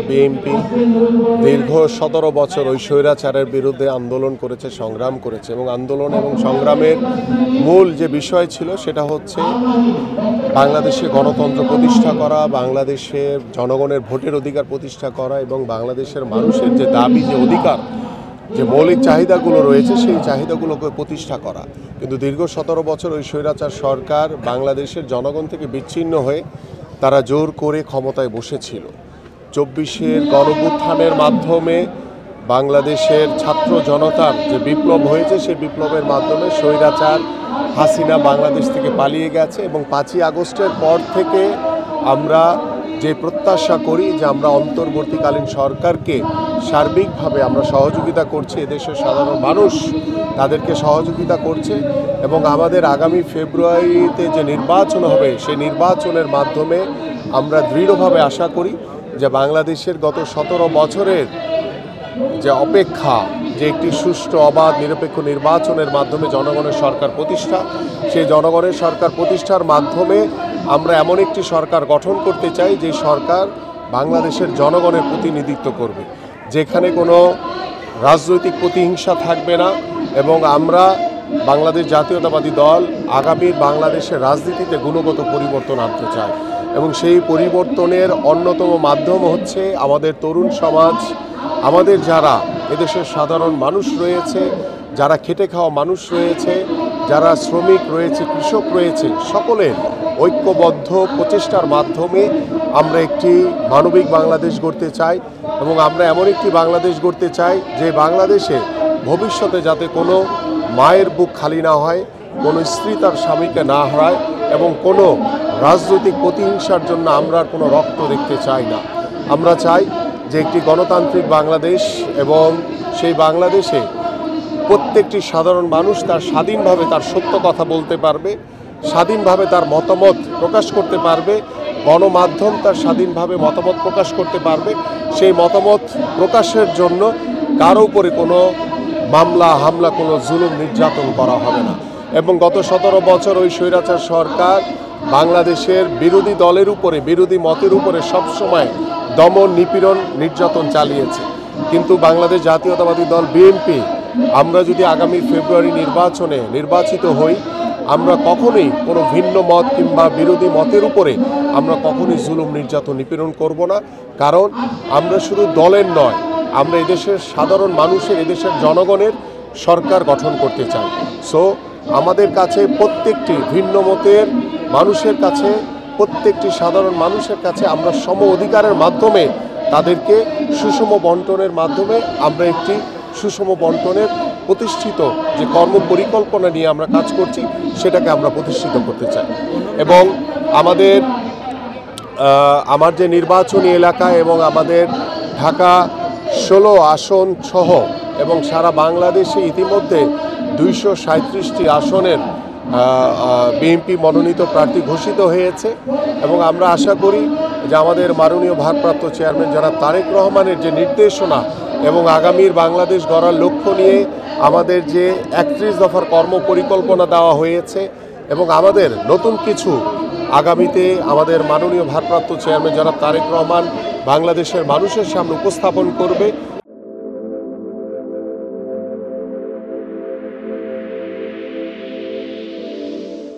BNP দীর্ঘ 17 বছর ওই স্বৈরাচারের বিরুদ্ধে আন্দোলন করেছে, সংগ্রাম করেছে এবং আন্দোলন এবং সংগ্রামের মূল যে বিষয় ছিল সেটা হচ্ছে বাংলাদেশে গণতন্ত্র প্রতিষ্ঠা করা, বাংলাদেশের জনগণের ভোটের অধিকার প্রতিষ্ঠা করা এবং বাংলাদেশের মানুষের যে দাবি, যে অধিকার, যে মৌলিক চাহিদাগুলো রয়েছে সেই চাহিদাগুলোকে প্রতিষ্ঠা করা। কিন্তু দীর্ঘ 17 বছর ওই স্বৈরাচার সরকার বাংলাদেশের জনগণ থেকে বিচ্ছিন্ন হয়ে তারা জোর করে ক্ষমতায় বসেছিল। 24-এর গণঅভ্যুত্থানের মাধ্যমে বাংলাদেশের ছাত্র জনতার যে বিপ্লব হয়েছে সেই বিপ্লবের মাধ্যমে স্বৈরাচার হাসিনা বাংলাদেশ থেকে পালিয়ে গেছে এবং 5ই আগস্টের পর থেকে আমরা যে প্রত্যাশা করি যে আমরা অন্তর্বর্তীকালীন সরকারকে সার্বিকভাবে আমরা সহযোগিতা করছি, এদেশের সাধারণ মানুষ তাদেরকে সহযোগিতা করছে এবং আমাদের আগামী ফেব্রুয়ারিতে যে নির্বাচন হবে সেই নির্বাচনের মাধ্যমে আমরা দৃঢ়ভাবে আশা করি যে বাংলাদেশের গত 17 বছরের যে অপেক্ষা, যে একটি সুষ্ঠু অবাধ নিরপেক্ষ নির্বাচনের মাধ্যমে জনগণের সরকার প্রতিষ্ঠা, সেই জনগণের সরকার প্রতিষ্ঠার মাধ্যমে আমরা এমন একটি সরকার গঠন করতে চাই যে সরকার বাংলাদেশের জনগণের প্রতিনিধিত্ব করবে, যেখানে কোনো রাজনৈতিক প্রতিহিংসা থাকবে না এবং আমরা বাংলাদেশ জাতীয়তাবাদী দল আগামীর বাংলাদেশের রাজনীতিতে গুণগত পরিবর্তন আনতে চাই এবং সেই পরিবর্তনের অন্যতম মাধ্যম হচ্ছে আমাদের তরুণ সমাজ, আমাদের যারা এদেশের সাধারণ মানুষ রয়েছে, যারা খেটে খাওয়া মানুষ রয়েছে, যারা শ্রমিক রয়েছে, কৃষক রয়েছে, সকলের ঐক্যবদ্ধ প্রচেষ্টার মাধ্যমে আমরা একটি মানবিক বাংলাদেশ গড়তে চাই এবং আমরা এমন একটি বাংলাদেশ গড়তে চাই যে বাংলাদেশে ভবিষ্যতে যাতে কোনো মায়ের বুক খালি না হয়, কোনো স্ত্রী তার স্বামীকে না হারায় এবং কোনো রাজনৈতিক প্রতিহিংসার জন্য আমরা কোনো রক্ত দেখতে চাই না। আমরা চাই যে একটি গণতান্ত্রিক বাংলাদেশ এবং সেই বাংলাদেশে প্রত্যেকটি সাধারণ মানুষ তার স্বাধীনভাবে তার সত্য কথা বলতে পারবে, স্বাধীনভাবে তার মতামত প্রকাশ করতে পারবে, গণমাধ্যম তার স্বাধীনভাবে মতামত প্রকাশ করতে পারবে, সেই মতামত প্রকাশের জন্য কারো উপরে কোনো মামলা হামলা, কোনো জুলুম নির্যাতন করা হবে না। এবং গত 17 বছর ওই স্বৈরাচার সরকার বাংলাদেশের বিরোধী দলের উপরে, বিরোধী মতের উপরে সবসময় দমন, নিপীড়ন, নির্যাতন চালিয়েছে। কিন্তু বাংলাদেশ জাতীয়তাবাদী দল বিএনপি আমরা যদি আগামী ফেব্রুয়ারি নির্বাচনে নির্বাচিত হই, আমরা কখনোই কোনো ভিন্ন মত কিংবা বিরোধী মতের উপরে আমরা কখনোই জুলুম, নির্যাতন, নিপীড়ন করব না। কারণ আমরা শুধু দলের নয়, আমরা এদেশের সাধারণ মানুষের, এদেশের জনগণের সরকার গঠন করতে চাই। সো আমাদের কাছে প্রত্যেকটি ভিন্ন মতের মানুষের কাছে, প্রত্যেকটি সাধারণ মানুষের কাছে আমরা সম অধিকারের মাধ্যমে তাদেরকে সুষম বন্টনের মাধ্যমে আমরা একটি সুষম বন্টনের প্রতিষ্ঠিত যে কর্ম পরিকল্পনা নিয়ে আমরা কাজ করছি সেটাকে আমরা প্রতিষ্ঠিত করতে চাই। এবং আমার যে নির্বাচনী এলাকা এবং আমাদের ঢাকা 16 আসন সহ এবং সারা বাংলাদেশে ইতিমধ্যে 237টি আসনের বিএনপি মনোনীত প্রার্থী ঘোষিত হয়েছে এবং আমরা আশা করি যে আমাদের মাননীয় ভারপ্রাপ্ত চেয়ারম্যান জনাব তারেক রহমানের যে নির্দেশনা এবং আগামীর বাংলাদেশ গড়ার লক্ষ্য নিয়ে আমাদের যে 31 দফার কর্ম পরিকল্পনা দেওয়া হয়েছে এবং আমাদের নতুন কিছু আগামীতে আমাদের মাননীয় ভারপ্রাপ্ত চেয়ারম্যান জনাব তারেক রহমান বাংলাদেশের মানুষের সামনে উপস্থাপন করবে